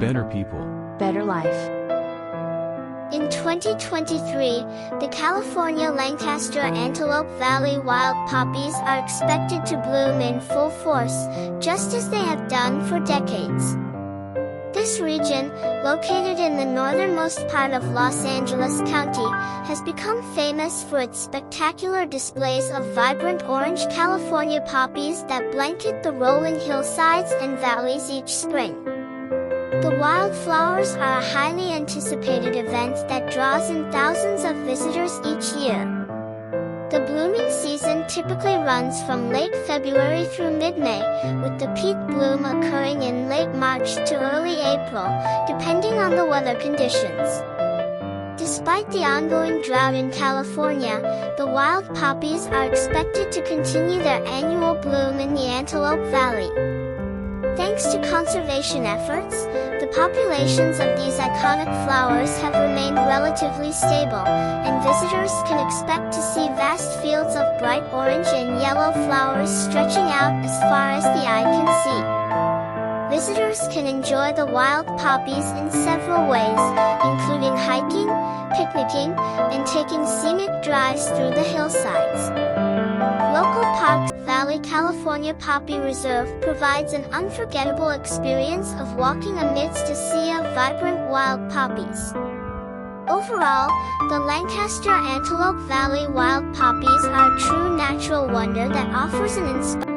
better people. Better life. In 2023, the California Lancaster Antelope Valley wild poppies are expected to bloom in full force, just as they have done for decades. This region, located in the northernmost part of Los Angeles County, has become famous for its spectacular displays of vibrant orange California poppies that blanket the rolling hillsides and valleys each spring. The Wildflowers are a highly anticipated event that draws in thousands of visitors each year. The blooming season typically runs from late February through mid-May, with the peak bloom occurring in late March to early April, depending on the weather conditions. Despite the ongoing drought in California, the wild poppies are expected to continue their annual bloom in the Antelope Valley. Thanks to conservation efforts, the populations of these iconic flowers have remained relatively stable, and visitors can expect to see vast fields of bright orange and yellow flowers stretching out as far as the eye can see. Visitors can enjoy the wild poppies in several ways, including hiking, picnicking, and taking scenic drives through the hillsides. Local parks, Valley California Poppy Reserve provides an unforgettable experience of walking amidst a sea of vibrant wild poppies. Overall, the Lancaster Antelope Valley wild poppies are a true natural wonder that offers an inspiring